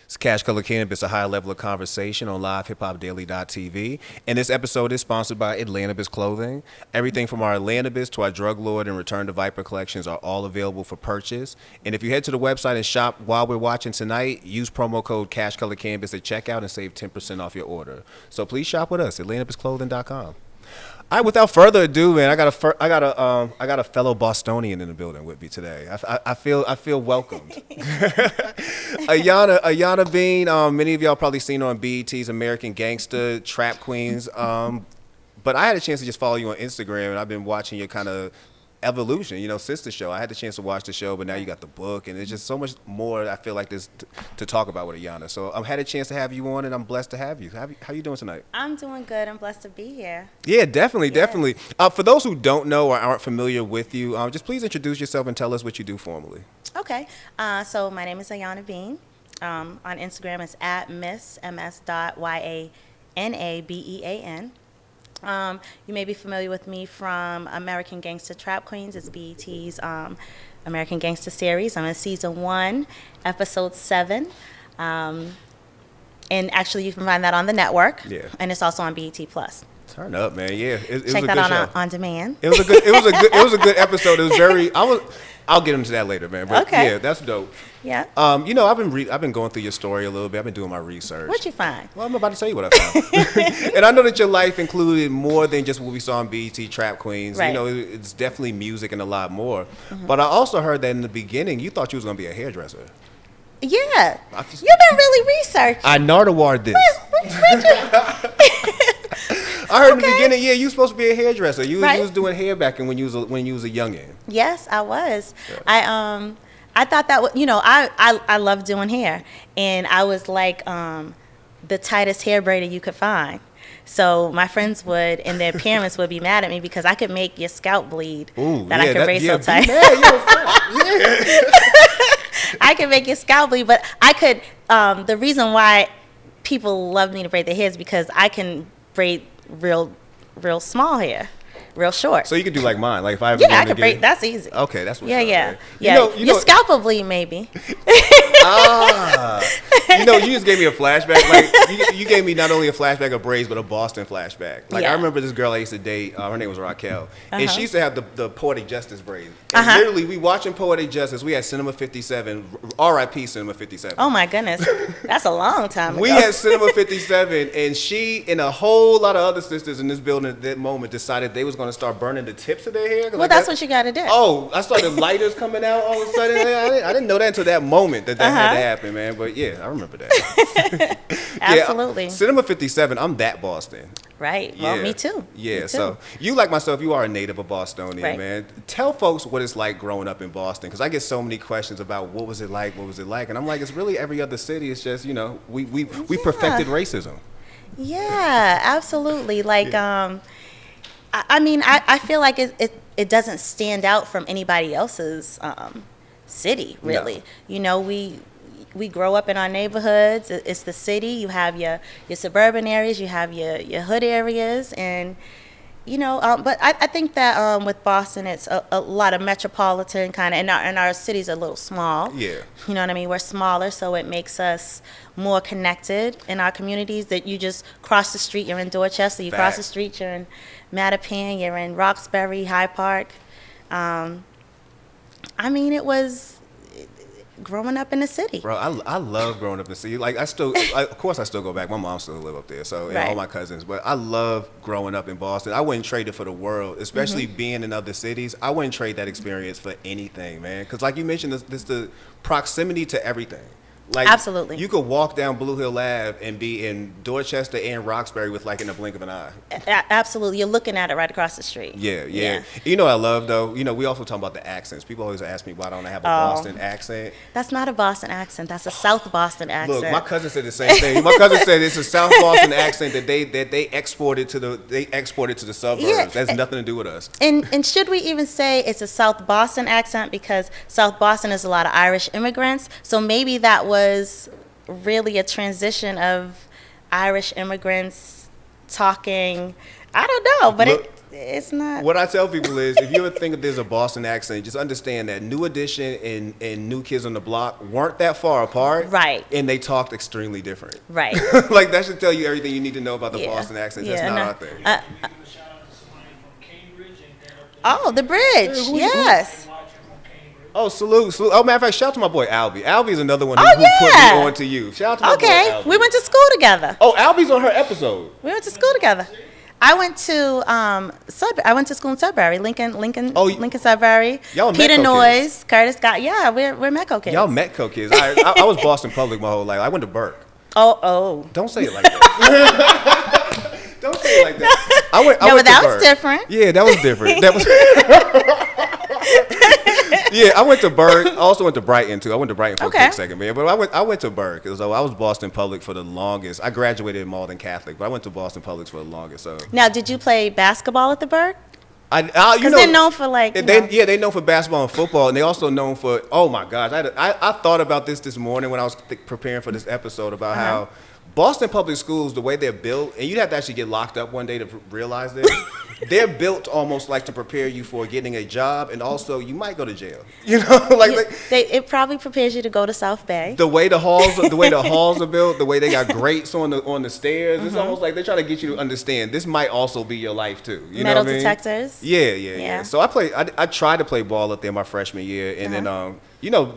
It's Cash Color Cannabis, a higher level of conversation on LivehiphopDaily.tv. And this episode is sponsored by Atlantabis Clothing. Everything from our Atlantabis to our Drug Lord and Return to Viper collections are all available for purchase. And if you head to the website and shop while we're watching tonight, use promo code Cash Color Cannabis at checkout and save 10% off your order. So please shop with us, AtlantabisClothing.com. All right, without further ado, man, I got a fellow Bostonian in the building with me today. I feel welcomed. Ayana Bean. Many of y'all probably seen her on BET's American Gangster, Trap Queens. But I had a chance to just follow you on Instagram, and I've been watching your kind of evolution, sister show. I had the chance to watch the show, but now you got the book, and there's just so much more I feel like there's to talk about with Ayana. So I've had a chance to have you on, and I'm blessed to have you. How you doing tonight? I'm doing good. I'm blessed to be here. Yeah, definitely. For those who don't know or aren't familiar with you, just please introduce yourself and tell us what you do formally. Okay. So my name is Ayana Bean. On Instagram, it's at miss.ms.yaanabean. You may be familiar with me from American Gangster Trap Queens. It's BET's American Gangster series. I'm in season 1, episode 7. And actually, you can find that on the network. Yeah. And it's also on BET Plus. Turn up, man. Yeah, it was Check a that good out show. on demand. It was a good episode. It was very. I'll get into that later, man. But okay. Yeah, that's dope. Yeah. I've been going through your story a little bit. I've been doing my research. What'd you find? Well, I'm about to tell you what I found. And I know that your life included more than just what we saw on BET Trap Queens. Right. It's definitely music and a lot more. Mm-hmm. But I also heard that in the beginning you thought you was gonna be a hairdresser. Yeah. You've been really researching. I nardawared this. I heard in the beginning, you were supposed to be a hairdresser. You was doing hair back when you was a youngin'. Yes, I was. Yeah. I thought that I love doing hair, and I was like the tightest hair braider you could find. So my friends would, and their parents would be mad at me because I could make your scalp bleed. Ooh, I could braid so tight. I could make your scalp bleed, but I could. The reason why people love me to braid their hair is because I can braid real small hair, real short. So you could do like mine, like if I ever I could braid. That's easy. Okay, that's what's up. Yeah. Your scalp will bleed maybe. You just gave me a flashback. Like you gave me not only a flashback of braids, but a Boston flashback. Like I remember this girl I used to date. Her name was Raquel, and she used to have the Poetic Justice braids. And literally, we watching Poetic Justice. We had Cinema 57, R.I.P. Cinema 57. Oh my goodness, that's a long time ago. We had Cinema 57, and she and a whole lot of other sisters in this building at that moment decided they was going to start burning the tips of their hair. Well, that's what you got to do. Oh, I started lighters coming out all of a sudden. I didn't know that until that moment that had to happen, man. But yeah, I remember that. Absolutely. Cinema 57, I'm that Boston. Right. Well, me too. Yeah. Me too. So you, like myself, you are a native of Bostonian, man. Tell folks what it's like growing up in Boston, because I get so many questions about what was it like, and I'm like, it's really every other city. It's just we perfected racism. Yeah, absolutely. Like I feel like it doesn't stand out from anybody else's city, really. No. We grow up in our neighborhoods. It's the city. You have your suburban areas. You have your hood areas, and but I think that with Boston, it's a lot of metropolitan kind of, and our city's a little small. Yeah. You know what I mean? We're smaller, so it makes us more connected in our communities. That you just cross the street, you're in Dorchester. You cross the street, you're in Mattapan. You're in Roxbury, Hyde Park. It was growing up in the city. Bro, I love growing up in the city. Like of course I still go back. My mom still live up there, so and all my cousins. But I love growing up in Boston. I wouldn't trade it for the world, especially being in other cities. I wouldn't trade that experience for anything, man. Because like you mentioned, this the proximity to everything. Like, absolutely. You could walk down Blue Hill Ave and be in Dorchester and Roxbury with like in the blink of an eye. Absolutely. You're looking at it right across the street. Yeah. You know what I love, though? We also talk about the accents. People always ask me why don't I have a Boston accent. That's not a Boston accent. That's a South Boston accent. Look, my cousin said the same thing. My cousin said it's a South Boston accent that they exported to the suburbs. Yeah. That has nothing to do with us. And should we even say it's a South Boston accent, because South Boston is a lot of Irish immigrants, so maybe that was really a transition of Irish immigrants talking. I don't know, but it's not. What I tell people is, if you ever think that there's a Boston accent, just understand that New Edition and New Kids on the Block weren't that far apart. Right. And they talked extremely different. Right. Like, that should tell you everything you need to know about the Yeah. Boston accent. Yeah, That's not no. our thing. Give a shout out to somebody from Cambridge and they're up there. Oh, the bridge. Yes. Watching from Cambridge. Oh, salute. Oh, matter of fact, shout out to my boy Albie. Albie's another one who, Oh, who put yeah. me on to you. Shout out to my boy Okay. Albie. We went to school together. Oh, Albie's on her episode. We went to school together. I went to I went to school in Sudbury, Lincoln, Oh, Lincoln, Sudbury. y'all Peter Metco Noyes, Curtis Scott. Yeah, we're Metco kids. Y'all Metco kids. I was Boston Public my whole life. I went to Burke. Oh. Don't say it like that. Don't say it like that. I went No, to but that was Burke. different. Yeah, that was different. That was. Yeah, I went to Burke. I also went to Brighton too. I went to Brighton for a Okay. quick second, man. But I went to Burke. So I was Boston Public for the longest. I graduated in Malden Catholic, but I went to Boston Public for the longest. So Now, did you play basketball at the Burke? you Because know, they're known for like. they known for basketball and football, and they also known for. Oh my gosh, I thought about this morning when I was preparing for this episode about how Boston public schools, the way they're built, and you'd have to actually get locked up one day to realize this. They're built almost like to prepare you for getting a job, and also you might go to jail. You know, It probably prepares you to go to South Bay. the way the halls are built, the way they got grates on the stairs. It's almost like they're trying to get you to understand this might also be your life too. You Metal know what I mean? detectors. Yeah. So I tried to play ball up there my freshman year, and then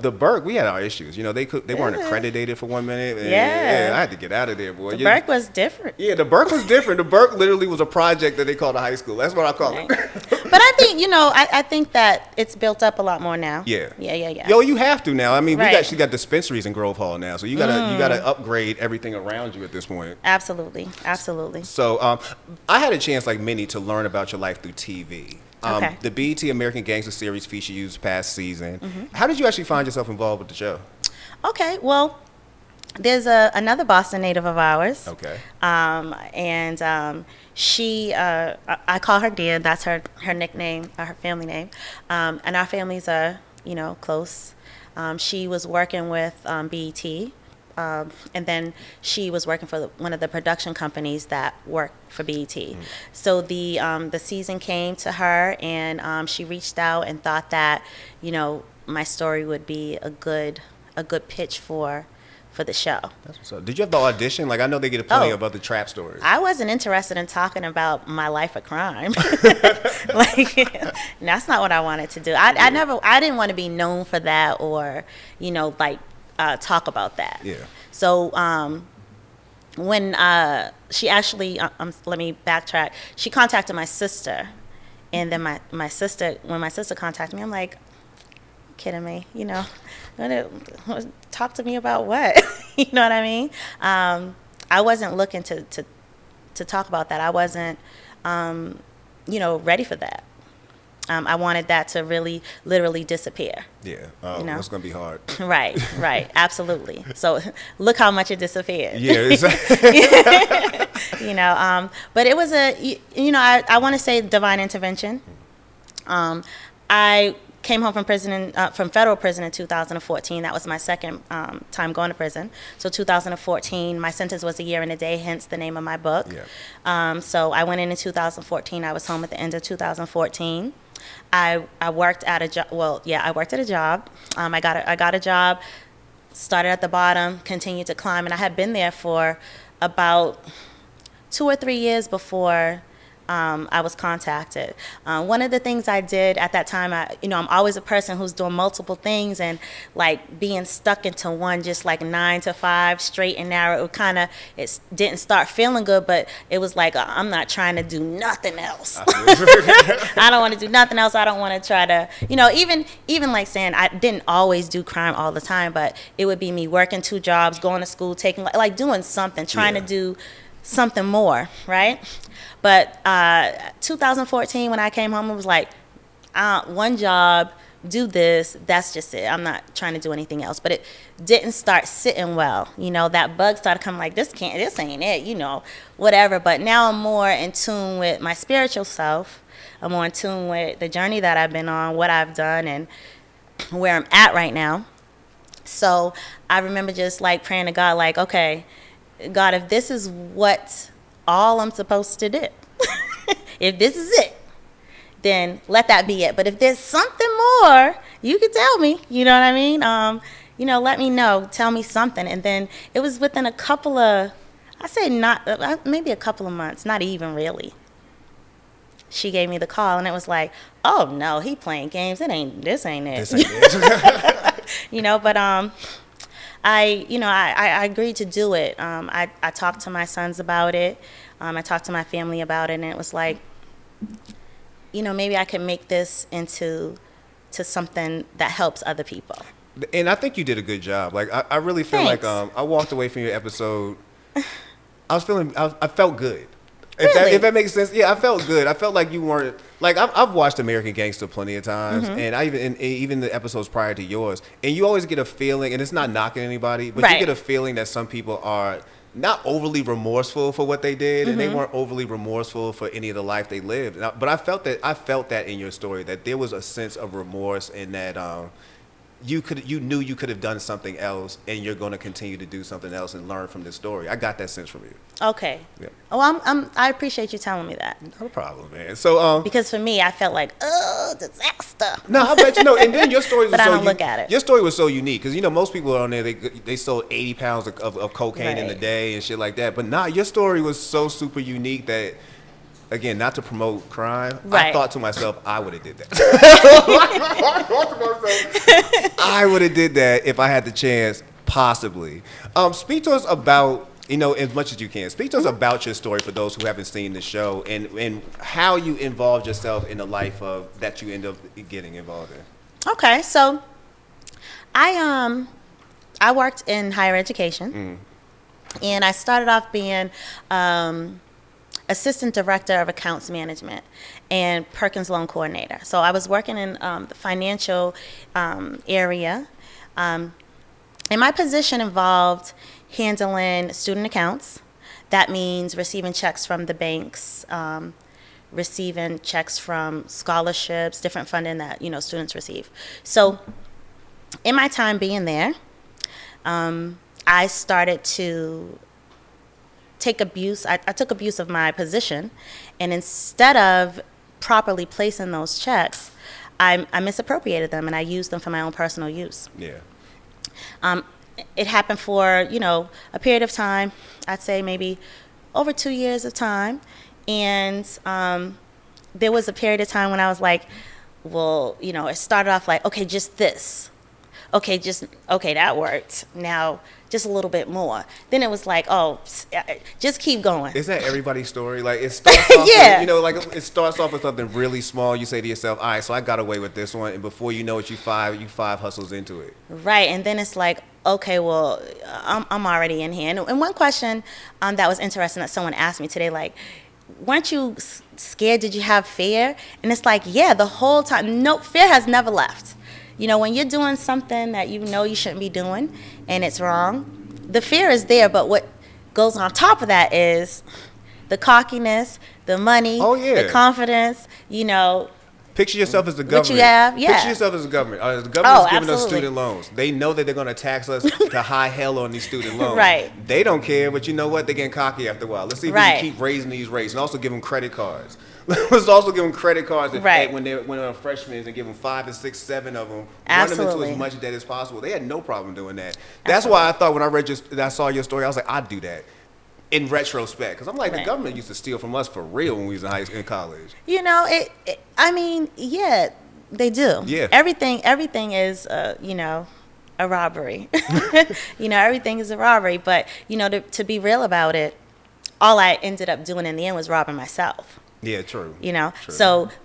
the Burke, we had our issues. You know, they weren't accredited for 1 minute. And, Yeah. I had to get out of there, boy. The Burke was different. Yeah, the Burke was different. The Burke literally was a project that they called a high school. That's what I call it. But I think, I think that it's built up a lot more now. Yeah. Yeah. Yo, you have to now. I mean, Right. we actually got dispensaries in Grove Hall now, so you gotta upgrade everything around you at this point. Absolutely. So I had a chance, like many, to learn about your life through TV. Okay. The BET American Gangster series featured you this past season. How did you actually find yourself involved with the show? Okay, well, there's another Boston native of ours. Okay. She, I call her Dia. That's her nickname, her family name. And our families are, close. She was working with BET. And then she was working for one of the production companies that work for BET. So the season came to her, and she reached out and thought that, my story would be a good pitch for the show. That's what's up. Did you have the audition? Like, I know they get plenty about the trap stories. I wasn't interested in talking about my life of crime. That's not what I wanted to do. I didn't want to be known for that or, talk about that. Yeah. So when she actually, let me backtrack. She contacted my sister, and then when my sister contacted me, I'm like, kidding me, talk to me about what? You know what I mean? I wasn't looking to talk about that. I wasn't, ready for that. I wanted that to really, literally disappear. Yeah. Oh, that's gonna be hard. Right, absolutely. So look how much it disappeared. Yeah. Exactly. But it was I want to say divine intervention. I came home from prison, from federal prison in 2014. That was my second time going to prison. So 2014, my sentence was a year and a day, hence the name of my book. Yeah. So I went in 2014. I was home at the end of 2014. I worked at a job. Well, yeah, I worked at a job. I got a job, started at the bottom, continued to climb, and I had been there for about 2 or 3 years before I was contacted. One of the things I did at that time, I'm always a person who's doing multiple things, and like being stuck into one, just like 9 to 5, straight and narrow. It didn't start feeling good, but it was like I'm not trying to do nothing else. I don't want to do nothing else. I don't want to try to, even like saying I didn't always do crime all the time, but it would be me working 2 jobs, going to school, taking like doing something, trying to do something more, right? But 2014, when I came home, it was like, one job, do this, that's just it. I'm not trying to do anything else. But it didn't start sitting well. That bug started coming like, this ain't it, whatever. But now I'm more in tune with my spiritual self. I'm more in tune with the journey that I've been on, what I've done, and where I'm at right now. So I remember just like praying to God, like, okay, God, if this is what all I'm supposed to do, if this is it, then let that be it. But if there's something more, you can tell me. You know what I mean? Let me know. Tell me something. And then it was within a couple of, maybe a couple of months, not even really. She gave me the call, and it was like, oh no, he playing games. This ain't it. This ain't it. But I agreed to do it. I talked to my sons about it. I talked to my family about it, and it was like, maybe I could make this into something that helps other people. And I think you did a good job. Like, I really feel Thanks. like I walked away from your episode. I felt good. Really? If that makes sense, yeah, I felt good. I felt like you weren't like I've watched American Gangster plenty of times, and I even the episodes prior to yours, and you always get a feeling, and it's not knocking anybody, but you get a feeling that some people are not overly remorseful for what they did, and they weren't overly remorseful for any of the life they lived. But I felt that in your story that there was a sense of remorse, and that you knew you could have done something else, and you're going to continue to do something else and learn from this story. I got that sense from you. Okay. Yeah. Oh, I appreciate you telling me that. No problem, man. So because for me, I felt like, oh, disaster. No, I bet you know. And then your story was But I don't look at it. Your story was so unique because most people on there they sold 80 pounds of cocaine in a day and shit like that. But your story was so super unique that, again, not to promote crime, I thought to myself, I would have did that. I would have did that if I had the chance, possibly. Speak to us about, as much as you can, speak to us about your story for those who haven't seen the show, and how you involved yourself in the life of that you end up getting involved in. Okay, so I worked in higher education, and I started off being assistant director of accounts management and Perkins loan coordinator. So I was working in the financial area, and my position involved handling student accounts. That means receiving checks from the banks, receiving checks from scholarships, different funding that students receive. So in my time being there, I started to take abuse. I took abuse of my position, and instead of properly placing those checks, I misappropriated them, and I used them for my own personal use. Yeah. It happened for a period of time. I'd say maybe over 2 years of time, and there was a period of time when I was like, well, it started off like, okay, just this. Okay, that worked. Now, just a little bit more. Then it was like, oh, just keep going. Isn't that everybody's story? Like, it starts off with, it starts off with something really small. You say to yourself, all right, so I got away with this one. And before you know it, you five hustles into it. Right. And then it's like, okay, well, I'm already in here. And one question that was interesting that someone asked me today, like, weren't you scared? Did you have fear? And it's like, yeah, the whole time. No, fear has never left. When you're doing something that you shouldn't be doing and it's wrong, the fear is there, but what goes on top of that is the cockiness, the money, the confidence, Picture yourself as the government. What you have, Picture yourself as the government. The government's giving us absolutely. student loans. They know that they're going to tax us to high hell on these student loans. Right. They don't care, but you know what? They're getting cocky after a while. Let's see if we can keep raising these rates, and also give them credit cards. Let's also give them credit cards when they're freshmen and give them 5 and 6, 7 of them. Absolutely. Run them into as much debt as possible. They had no problem doing that. That's why I thought when I saw your story, I was like, I'd do that. In retrospect, because I'm like, the government used to steal from us for real when we was in college. They do. Yeah. Everything is, a robbery. Everything is a robbery. But, to be real about it, all I ended up doing in the end was robbing myself. Yeah, true. True.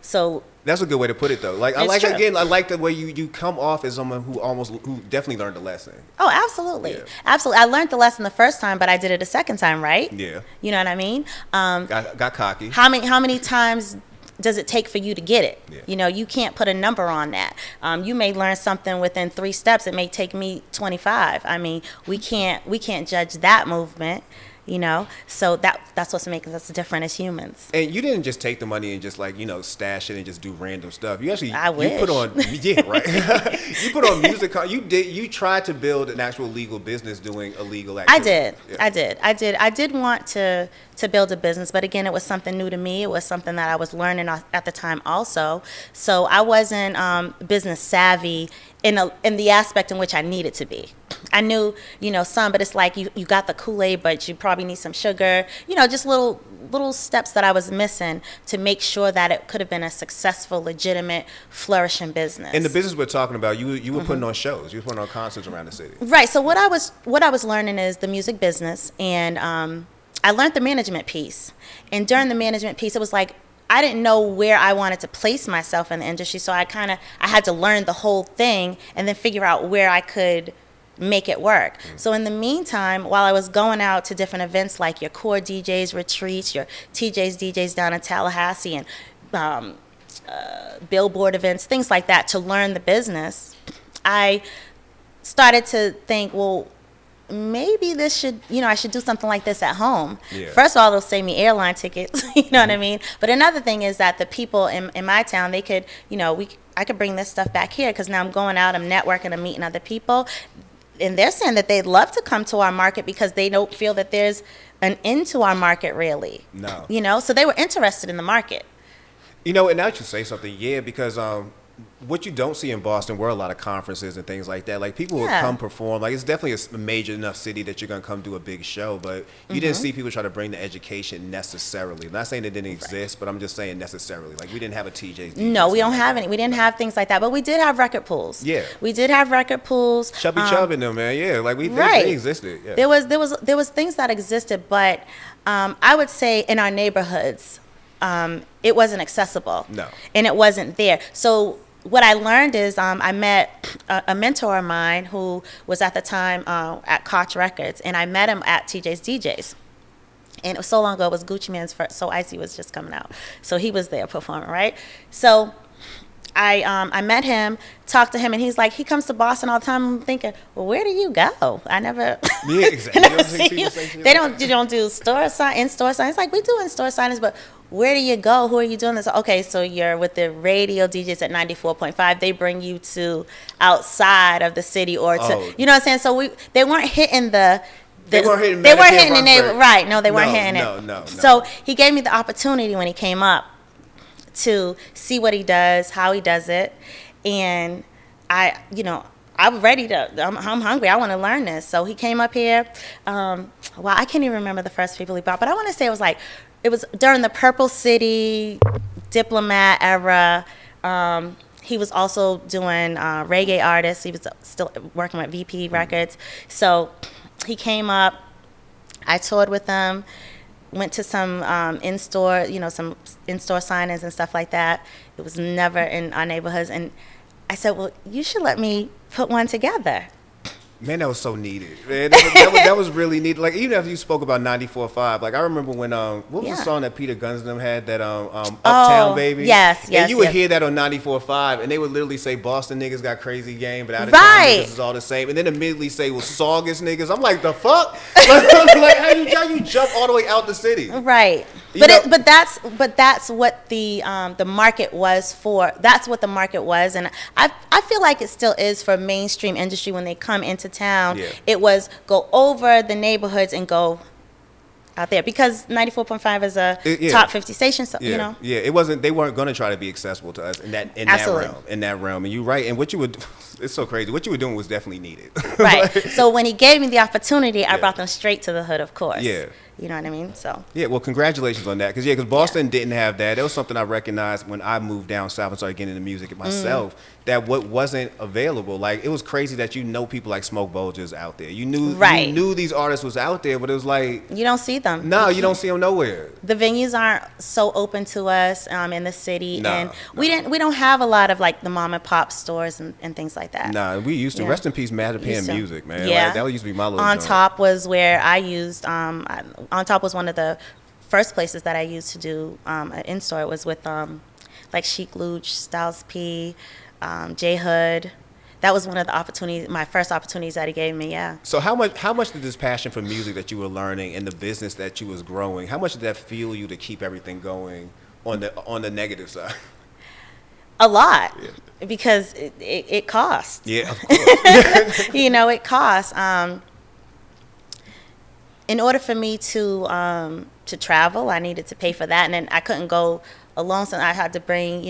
So that's a good way to put it, though. Like, I true. like the way you come off as someone who definitely learned a lesson. Oh, absolutely. Yeah. Absolutely. I learned the lesson the first time, but I did it a second time, right? Yeah. You know what I mean? Got cocky. How many times does it take for you to get it? Yeah. You can't put a number on that. You may learn something within 3 steps. It may take me 25. I mean, we can't judge that movement. you know. So that's what's making us different as humans. And you didn't just take the money and just like, you know, stash it and just do random stuff. You actually, I you put wish. on, yeah, right. You put on music. You tried to build an actual legal business doing illegal activity. I did want to build a business, but again, it was something new to me. It was something that I was learning at the time also. So I wasn't business savvy in the aspect in which I needed to be. I knew, you know, some, but it's like you got the Kool-Aid, but you probably need some sugar, you know, just little steps that I was missing to make sure that it could have been a successful, legitimate, flourishing business. In the business we're talking about, you were putting on shows, you were putting on concerts around the city. Right. So what I was learning is the music business, and I learned the management piece. And during the management piece, it was like I didn't know where I wanted to place myself in the industry, so I had to learn the whole thing and then figure out where I could make it work. So in the meantime, while I was going out to different events like your core DJs retreats, your TJ's DJs down in Tallahassee, and billboard events, things like that, to learn the business, I started to think, well, maybe this should, you know, I should do something like this at home. Yeah. First of all, it'll save me airline tickets, you know what I mean? But another thing is that the people in my town, they could, you know, I could bring this stuff back here, because now I'm going out, I'm networking, I'm meeting other people. And they're saying that they'd love to come to our market because they don't feel that there's an end to our market, really. No. You know, so they were interested in the market. You know, and now you say something, yeah, because what you don't see in Boston were a lot of conferences and things like that. Like, people would come perform. Like, it's definitely a major enough city that you're going to come do a big show, but you didn't see people try to bring the education necessarily. I'm not saying it didn't exist, but I'm just saying necessarily. Like, we didn't have a TJ's. No, we don't have any. We didn't have things like that, but we did have record pools. Yeah. We did have record pools. Chubby Chub in them, man. Yeah, like Right. they existed. Yeah. There was things that existed, but I would say in our neighborhoods, it wasn't accessible. No. And it wasn't there. So what I learned is I met a mentor of mine who was at the time at Koch Records, and I met him at TJ's DJs. And it was so long ago, it was Gucci Mane's first, So Icy was just coming out. So he was there performing, right? So I met him, talked to him, and he's like, he comes to Boston all the time. I'm thinking, well, where do you go? I never, Yeah, exactly. I never see you. You don't do in-store signs. It's like, we do in-store signings, but where do you go? Who are you doing this? Okay, so you're with the radio DJs at 94.5. They bring you to outside of the city or to, you know what I'm saying? So they weren't hitting they weren't hitting the neighborhood. Right, no, they weren't hitting it. No. So he gave me the opportunity when he came up to see what he does, how he does it, and I'm ready I'm hungry. I want to learn this. So he came up here. Well, I can't even remember the first people he brought, but I want to say it was during the Purple City Diplomat era. He was also doing reggae artists. He was still working with VP Records. So he came up. I toured with him. Went to some in-store signings and stuff like that. It was never in our neighborhoods. And I said, well, you should let me put one together. Man, that was so needed. Man, that was really needed. Like, even after you spoke about 94.5, like, I remember when what was the song that Peter Guns and them had, that Uptown Baby? Yes. And you would hear that on 94.5, and they would literally say Boston niggas got crazy game, but out of town niggas is all the same, and then immediately say, well, Saugus niggas. I'm like, the fuck? Like, how you jump all the way out the city? Right. But that's what the market was for. That's what the market was, and I feel like it still is for mainstream industry when they come into town. Yeah. It was go over the neighborhoods and go out there, because 94.5 is a top 50 station, so you know. Yeah, they weren't going to try to be accessible to us in that realm. And you're right. And what you would, it's so crazy. What you were doing was definitely needed. Right. So when he gave me the opportunity, I brought them straight to the hood, of course. Yeah. You know what I mean? So. Yeah, well, congratulations on that. Because Boston didn't have that. That was something I recognized when I moved down south and started getting into music myself, that what wasn't available. Like, it was crazy that people like Smoke Bulgers out there. You knew these artists was out there, but it was like, you don't see them. No, you don't see them nowhere. The venues aren't so open to us in the city, and we don't have a lot of like the mom and pop stores and things like that. Nah, we used to. Rest in peace, Mattapan Music, man. Yeah, like, that used to be my little On joint. Top was where I used. On Top was one of the first places that I used to do an in-store. It was with like Chic Luch, Styles P, J Hood. that was one of the opportunities, my first opportunities that he gave me. Yeah. So how much did this passion for music that you were learning and the business that you was growing, how much did that fuel you to keep everything going on the negative side? A lot. Yeah. Because it costs. Yeah, of course. It costs. In order for me to travel, I needed to pay for that, and then I couldn't go alone, so I had to bring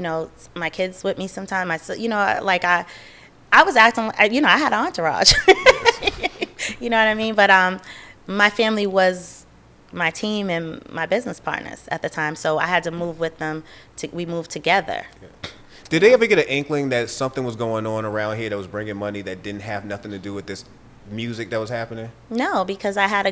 my kids with me sometime. I was acting, I had an entourage. You know what I mean? But my family was my team and my business partners at the time, so I had to move with them. We moved together. Yeah. Did they ever get an inkling that something was going on around here that was bringing money that didn't have nothing to do with this music that was happening? No, because I had a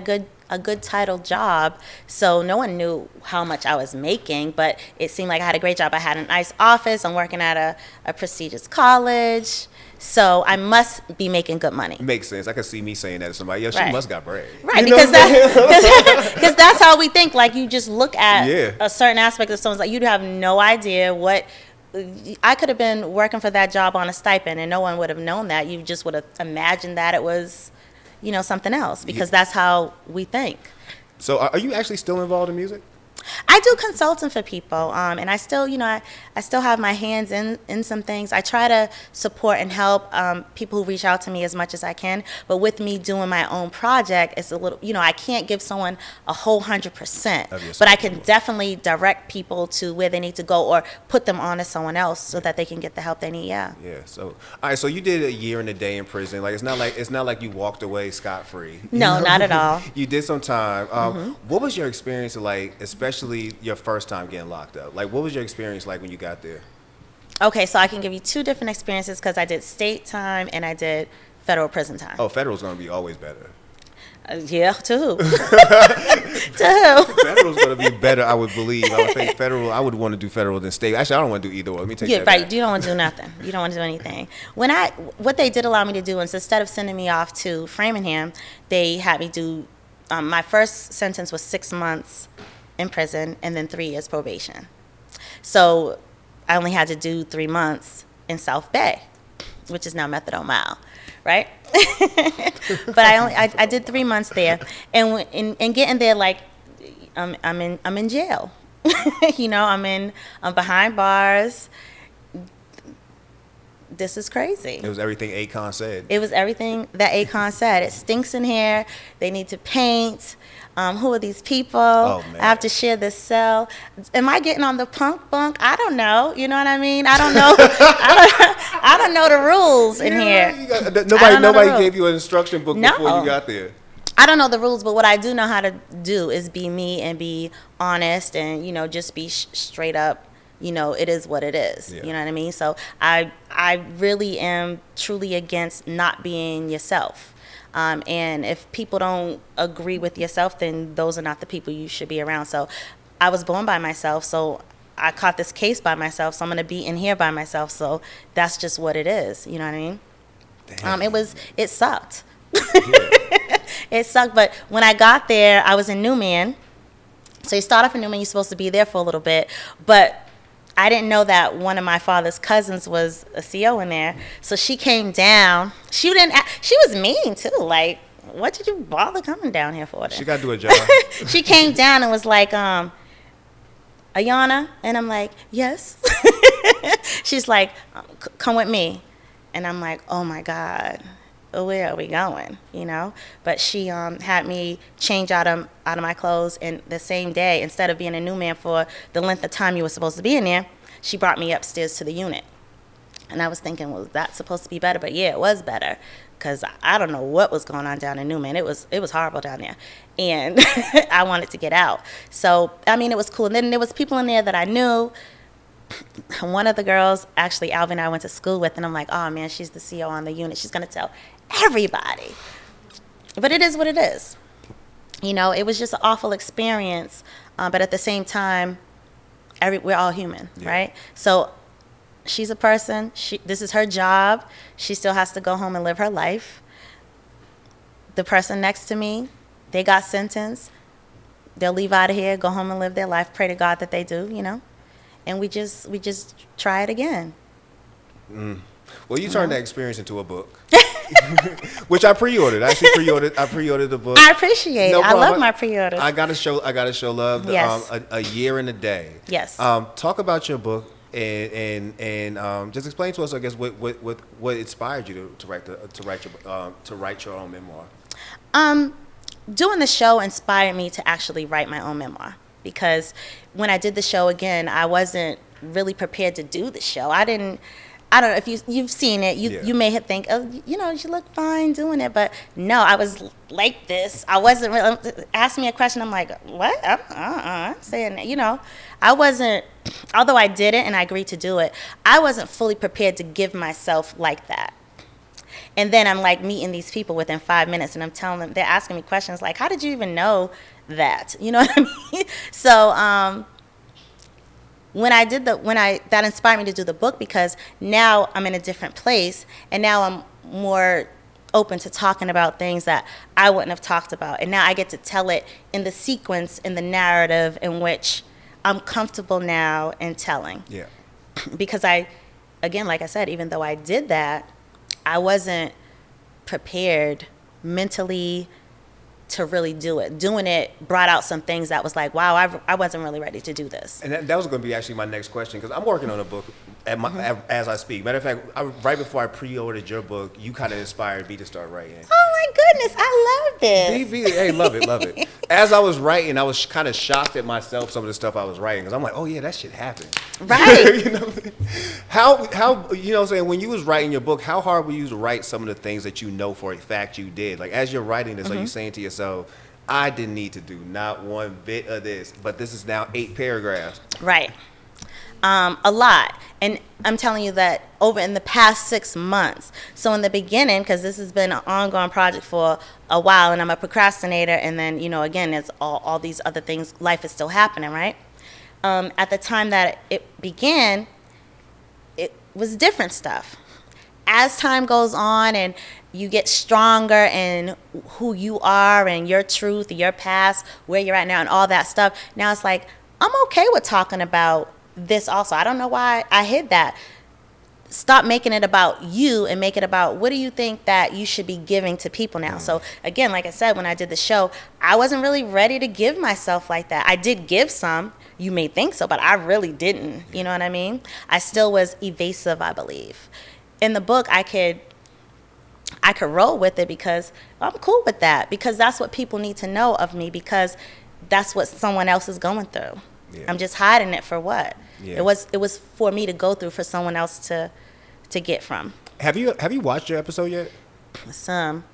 good title job, so no one knew how much I was making, but it seemed like I had a great job. I had a nice office. I'm working at a prestigious college, so I must be making good money. Makes sense. I could see me saying that to somebody. Yo, she Right. must got bread. Right, You know because what I'm saying? because that's how we think. Like, you just look at Yeah. a certain aspect of someone's, like, you'd have no idea what. I could have been working for that job on a stipend, and no one would have known that. You just would have imagined that it was, something else, because that's how we think. So are you actually still involved in music? I do consulting for people, and I still, I still have my hands in some things. I try to support and help people who reach out to me as much as I can. But with me doing my own project, it's a little, I can't give someone a whole 100%. But I can definitely direct people to where they need to go, or put them on to someone else so that they can get the help they need. Yeah. Yeah. So all right. So you did a year and a day in prison. Like, it's not like you walked away scot free. No, not at all. You did some time. What was your experience like, especially your first time getting locked up? Like, what was your experience like when you got there? Okay, so I can give you two different experiences, because I did state time and I did federal prison time. Oh, federal's gonna be always better. Yeah, to who? To who? Federal's gonna be better, I would believe. I would think federal. I would want to do federal than state. Actually, I don't want to do either one. Let me take that Right. back. You don't want to do nothing. You don't want to do anything. What they did allow me to do is, instead of sending me off to Framingham, they had me do. My first sentence was 6 months in prison and then 3 years probation. So I only had to do 3 months in South Bay, which is now Methadone Mile, right? But I did 3 months there, and in getting there, like, I'm in jail. I'm behind bars. This is crazy. It was everything Akon said. It was everything that Akon said. It stinks in here. They need to paint. Who are these people? Oh, man. I have to share this cell. Am I getting on the punk bunk? I don't know. You know what I mean? I don't know. I don't know the rules in here. Nobody gave you an instruction book before you got there. I don't know the rules, but what I do know how to do is be me and be honest, and just be straight up. It is what it is. Yeah. You know what I mean? So I really am truly against not being yourself. And if people don't agree with yourself, then those are not the people you should be around. So I was born by myself, so I caught this case by myself, so I'm going to be in here by myself. So that's just what it is. You know what I mean? Damn. It sucked. Yeah. It sucked, but when I got there, I was in Newman. So you start off in Newman, you're supposed to be there for a little bit, but I didn't know that one of my father's cousins was a CO in there. So she came down. She was mean too. Like, what did you bother coming down here for? Then? She got to do a job. She came down and was like, Ayana, and I'm like, yes. She's like, come with me, and I'm like, oh my God, where are we going? But she had me change out of my clothes, and the same day, instead of being a new man for the length of time you were supposed to be in there, she brought me upstairs to the unit. And I was thinking, well, that's supposed to be better? But yeah, it was better, because I don't know what was going on down in Newman. It was horrible down there, and I wanted to get out. So it was cool. And then there was people in there that I knew. One of the girls, actually, Alvin and I went to school with, and I'm like, oh man, she's the CO on the unit. She's gonna tell everybody. But it is what it is. It was just an awful experience. But at the same time, we're all human, right? So she's a person. This is her job. She still has to go home and live her life. The person next to me, they got sentenced. They'll leave out of here, go home and live their life. Pray to God that they do, And we just try it again. Well, you turned that experience into a book, which I pre-ordered. I actually pre-ordered the book. I appreciate it. I love my pre-orders. I gotta show love. Yes. A year and a day. Yes. Talk about your book and just explain to us, I guess, what inspired you to write your own memoir. Doing the show inspired me to actually write my own memoir, because when I did the show, again, I wasn't really prepared to do the show. I don't know if you've seen it. You may think, oh, you look fine doing it, but no, I was like this. I wasn't really. Ask me a question, I'm like, what? I'm saying, I wasn't. Although I did it and I agreed to do it, I wasn't fully prepared to give myself like that. And then I'm like meeting these people within 5 minutes, and I'm telling them, they're asking me questions like, how did you even know that? You know what I mean? So that inspired me to do the book, because now I'm in a different place, and now I'm more open to talking about things that I wouldn't have talked about. And now I get to tell it in the sequence, in the narrative in which I'm comfortable now in telling. Yeah. Because again, like I said, even though I did that, I wasn't prepared mentally to really do it. Doing it brought out some things that was like, wow, I wasn't really ready to do this. And that was going to be actually my next question, because I'm working on a book as I speak. Matter of fact, right before I pre-ordered your book, you kind of inspired me to start writing. Oh my goodness, I love this. Hey, love it. As I was writing, I was kind of shocked at myself, some of the stuff I was writing, because I'm like, oh yeah, that shit happened. Right. How you know what I'm saying, when you was writing your book, how hard were you to write some of the things that you know for a fact you did? Like, as you're writing this, are you saying to yourself, I didn't need to do not one bit of this, but this is now 8 paragraphs. Right. A lot. And I'm telling you that over in the past 6 months. So in the beginning, because this has been an ongoing project for a while, and I'm a procrastinator, and then, again, it's all these other things. Life is still happening, right? At the time that it began, it was different stuff. As time goes on and you get stronger in who you are and your truth, your past, where you're at now, and all that stuff, now it's like, I'm okay with talking about this also. I don't know why I hid that. Stop making it about you and make it about, what do you think that you should be giving to people now? So again, like I said, when I did the show, I wasn't really ready to give myself like that. I did give some. You may think so, but I really didn't. You know what I mean? I still was evasive, I believe. In the book, I could roll with it, because I'm cool with that, because that's what people need to know of me, because that's what someone else is going through. Yeah. I'm just hiding it for what? Yeah. It was for me to go through, for someone else to get from. Have you watched your episode yet? Some.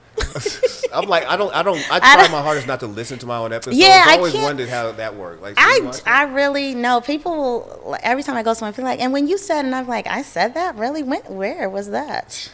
I'm like, I try my hardest not to listen to my own episodes. Yeah, I always wondered how that worked. Like, I really know. People will, every time I go somewhere, feel like, and when you said, and I'm like, I said that? Really? Where was that?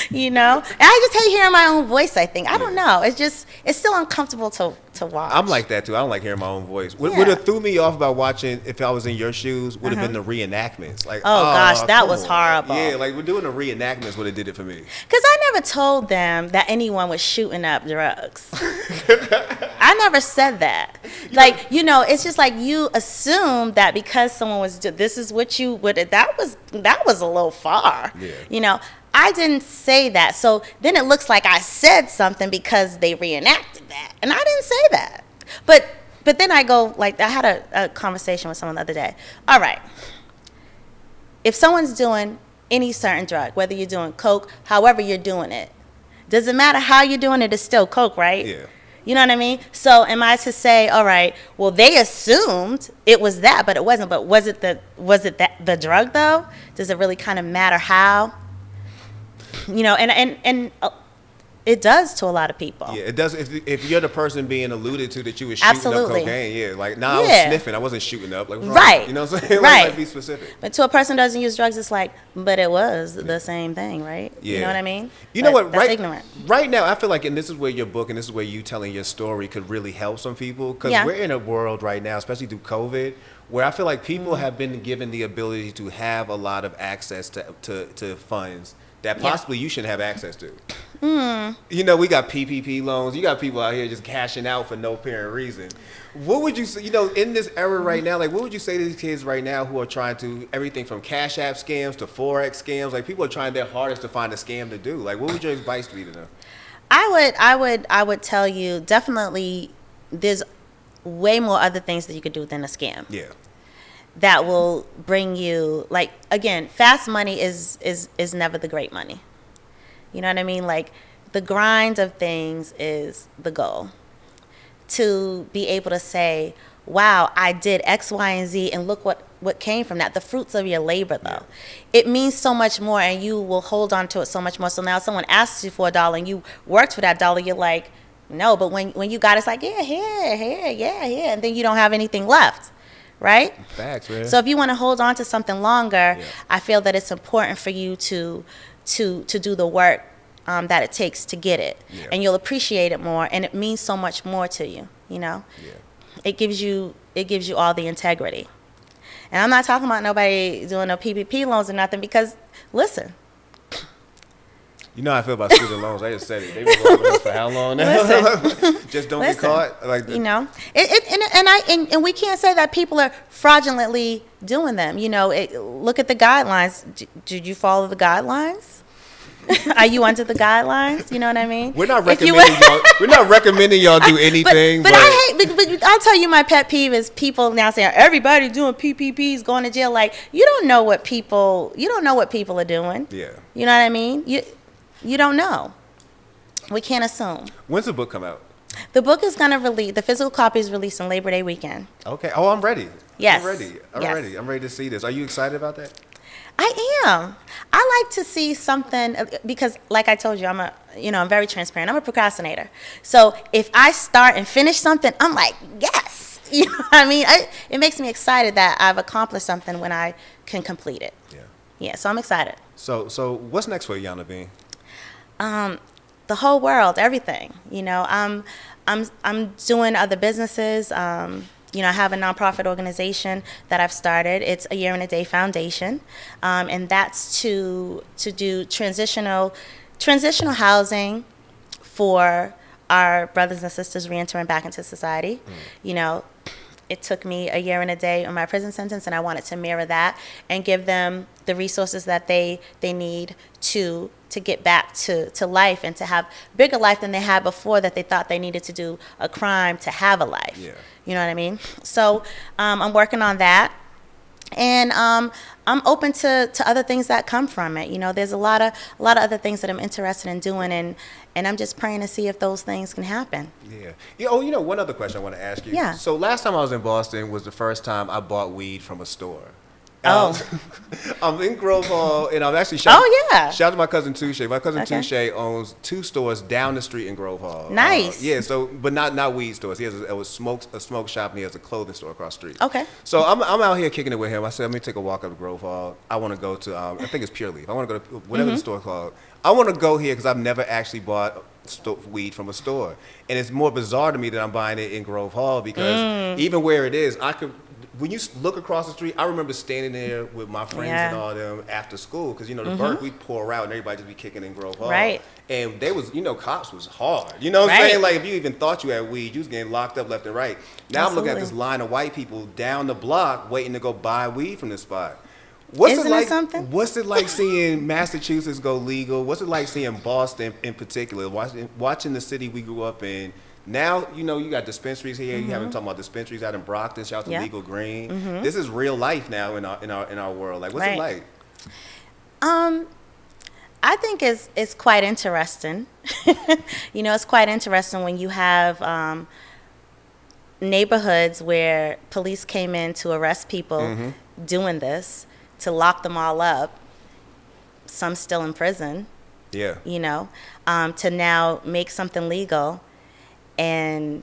And I just hate hearing my own voice, I think. I don't know. It's still uncomfortable to watch. I'm like that too. I don't like hearing my own voice. What have threw me off about watching, if I was in your shoes, would have been the reenactments. Like, oh gosh, that was horrible. Yeah, like, we're doing the reenactments would have did it for me. Because I never told them that anyone was shooting up drugs. I never said that. Like, it's just like you assume that because someone was, this is what you would, that was a little far. Yeah. I didn't say that. So then it looks like I said something because they reenacted that. And I didn't say that. But then I go, like, I had a conversation with someone the other day. All right. If someone's doing any certain drug, whether you're doing coke, however you're doing it, doesn't matter how you're doing it, it's still coke, right? Yeah. You know what I mean? So am I to say, all right, well, they assumed it was that, but it wasn't. But was it the drug, though? Does it really kind of matter how? And it does to a lot of people. Yeah, it does. If you're the person being alluded to that you were shooting up cocaine, yeah, like, I was sniffing, I wasn't shooting up. Like, right. You know what I'm saying? Right. Like, be specific. But to a person who doesn't use drugs, it's like, but it was the same thing, right? Yeah. You know what I mean? You know what? That's ignorant. Right now, I feel like, and this is where your book and this is where you telling your story could really help some people, because we're in a world right now, especially through COVID, where I feel like people have been given the ability to have a lot of access to funds that Yeah. possibly you shouldn't have access to. You know, we got PPP loans. You got people out here just cashing out for no apparent reason. What would you say, you know, in this era right now, like what would you say to these kids right now who are trying to, everything from Cash App scams to Forex scams, like people are trying their hardest to find a scam to do. Like what would your advice be to them? I would tell you definitely there's way more other things that you could do than a scam. Yeah. That will bring you, like, again, fast money is never the great money. You know what I mean? Like, the grind of things is the goal. To be able to say, wow, I did X, Y, and Z, and look what came from that. The fruits of your labor, though. Yeah. It means so much more, and you will hold on to it so much more. So now someone asks you for $1, and you worked for that dollar, you're like, no. But when you got it, it's like, yeah, here, yeah, and then you don't have anything left. Right? Facts, man. So if you want to hold on to something longer, I feel that it's important for you to do the work that it takes to get it, and you'll appreciate it more, and it means so much more to you. You know, it gives you all the integrity. And I'm not talking about nobody doing no PPP loans or nothing, because listen. You know how I feel about student loans. I just said it. They've been rolling us for how long now? Just don't get caught. Like you know, and we can't say that people are fraudulently doing them. You know, look at the guidelines. Did you follow the guidelines? Are you under the guidelines? You know what I mean? We're not recommending y'all. We're not recommending y'all do anything. But I'll tell you, my pet peeve is people now saying everybody doing PPPs going to jail. Like you don't know what people are doing. Yeah. You know what I mean? You don't know. We can't assume. When's the book come out? The book is going to release, the physical copy is released on Labor Day weekend. Okay. Oh, I'm ready. Yes. I'm ready. I'm ready to see this. Are you excited about that? I am. I like to see something because, like I told you, I'm very transparent. I'm a procrastinator. So if I start and finish something, I'm like, yes. You know what I mean? It makes me excited that I've accomplished something when I can complete it. Yeah. Yeah. So I'm excited. So what's next for Ayana Bean? The whole world, everything. You know, I'm doing other businesses. You know, I have a nonprofit organization that I've started. It's A Year and a Day Foundation, and that's to do transitional housing for our brothers and sisters reentering back into society. You know, it took me a year and a day on my prison sentence, and I wanted to mirror that and give them the resources that they need to get back to life and to have bigger life than they had before, that they thought they needed to do a crime to have a life. Yeah. You know what I mean? So I'm working on that. And I'm open to other things that come from it. You know, there's a lot of other things that I'm interested in doing, and I'm just praying to see if those things can happen. Yeah. Oh, you know, one other question I want to ask you. Yeah. So last time I was in Boston was the first time I bought weed from a store. Oh. I'm in Grove Hall, and I'm actually shout out to my cousin Touche. My cousin Touche owns 2 stores down the street in Grove Hall. Nice. Yeah, so but not weed stores. He has a smoke shop, and he has a clothing store across the street. Okay. So I'm out here kicking it with him. I said, let me take a walk up to Grove Hall. I want to go to I think it's Pure Leaf. I want to go to whatever the store called. I want to go here because I've never actually bought weed from a store, and it's more bizarre to me that I'm buying it in Grove Hall because even where it is, I could. When you look across the street, I remember standing there with my friends and all them after school because, you know, the Burke, we'd pour out and everybody just be kicking in Grove Hall. Right. And they was, you know, cops was hard. You know what I'm saying? Like, if you even thought you had weed, you was getting locked up left and right. Now I'm looking at this line of white people down the block waiting to go buy weed from this spot. Isn't it something? What's it like seeing Massachusetts go legal? What's it like seeing Boston in particular? Watching the city we grew up in. Now, you know, you got dispensaries here. You haven't talked about dispensaries out in Brockton. Shout out to Legal Green. This is real life now in our world. Like, what's it like? I think it's quite interesting. You know, it's quite interesting when you have neighborhoods where police came in to arrest people doing this, to lock them all up. Some still in prison. Yeah. You know, to now make something legal. And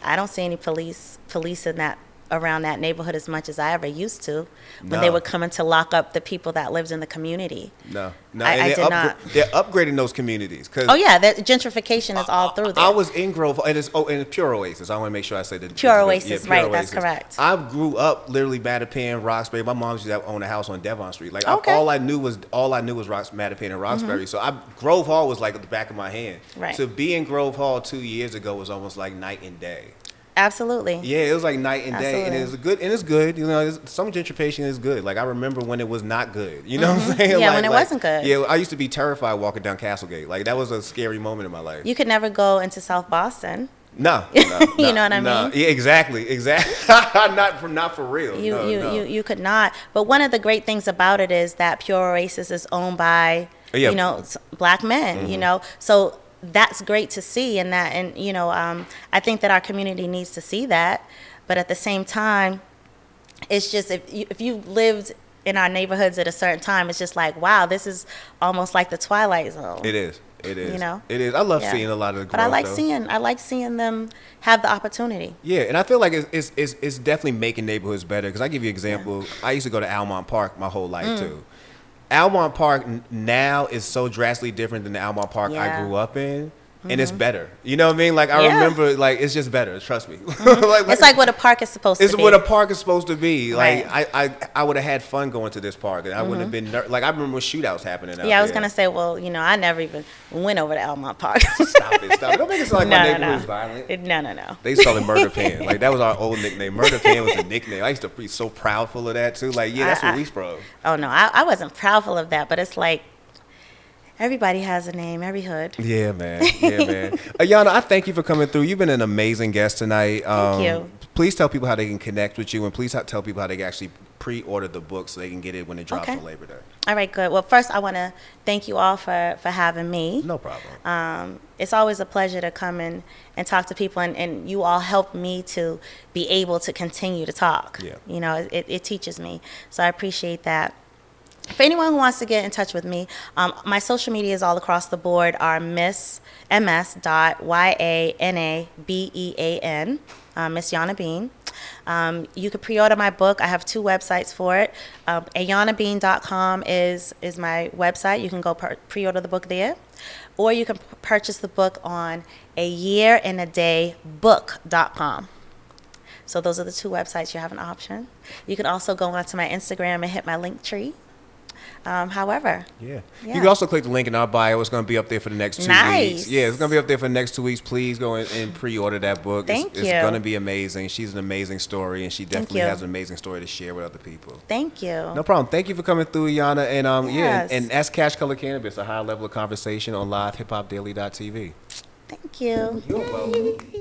I don't see any police in that around that neighborhood as much as I ever used to when No. they were coming to lock up the people that lived in the community. No, I and did not. They're upgrading those communities. Oh yeah, that gentrification is all through there. I was in Grove, and it's Pure Oasis. I want to make sure I say that. Pure Oasis, right, that's correct. I grew up literally Mattapan, Roxbury. My mom used to own a house on Devon Street. Like Okay. all I knew was Mattapan and Roxbury. So Grove Hall was like at the back of my hand. Right. To be in Grove Hall 2 years ago was almost like night and day. Absolutely. Yeah, it was like night and day, and Absolutely. it's good. You know, some gentrification is good. Like I remember when it was not good. You know what I'm saying? Yeah, like, when it wasn't good. Yeah, I used to be terrified walking down Castlegate. Like that was a scary moment in my life. You could never go into South Boston. No, You know what I mean? Yeah, exactly. not for real. You could not. But one of the great things about it is that Pure Oasis is owned by Yeah. Black men. So that's great to see, and I think that our community needs to see that. But at the same time, it's just if you lived in our neighborhoods at a certain time, it's just like, wow, this is almost like the Twilight Zone. It is. It is. You know? It is. I love Yeah. seeing a lot of the growth. But I though. like seeing them have the opportunity. Yeah, and I feel like it's definitely making neighborhoods better. Because I give you an example. I used to go to Almont Park my whole life too. Almont Park now is so drastically different than the Almont Park I Yeah. grew up in. And it's better. You know what I mean? Like, I Yeah. remember, like, it's just better. Trust me. It's like what a park is supposed to It's be. what a park is supposed to be. Like, Right. I would have had fun going to this park. And I wouldn't have been, like, I remember shootouts happening out Yeah, I was there. going to say, well, I never even went over to Almont Park. Stop it. Don't make it sound like my neighborhood is violent. No. They used to call it Murder Pan. Like, that was our old nickname. Murder Pan was a nickname. I used to be so proudful of that, too. Like, yeah, that's where we from. Oh, no, I wasn't proudful of that, but it's like everybody has a name, every hood. Yeah, man. Yeah, man. Ayana, I thank you for coming through. You've been an amazing guest tonight. Thank you. Please tell people how they can connect with you, and please tell people how they can actually pre-order the book so they can get it when it drops Okay. on Labor Day. All right, good. Well, first, I want to thank you all for having me. No problem. It's always a pleasure to come in and talk to people, and you all help me to be able to continue to talk. Yeah. It teaches me, so I appreciate that. For anyone who wants to get in touch with me, my social medias all across the board are ms.yanabean, Miss Yana Bean. You could pre-order my book. I have 2 websites for it. ayanabean.com is my website. You can go pre-order the book there. Or you can purchase the book on ayearinadabook.com. So those are the 2 websites. You have an option. You can also go onto my Instagram and hit my link tree. However. Yeah. Yeah. You can also click the link in our bio. It's going to be up there for the next 2 Nice. weeks. Yeah, it's going to be up there for the next 2 weeks. Please go and pre-order that book. Thank It's you. going to be amazing. She's an amazing story, and she definitely you. has an amazing story to share with other people. Thank you. No problem. Thank you for coming through, Ayana. And Yes. and that's Cash Color Cannabis, a high level of conversation on LivehiphopDaily.tv. Thank you. You're welcome.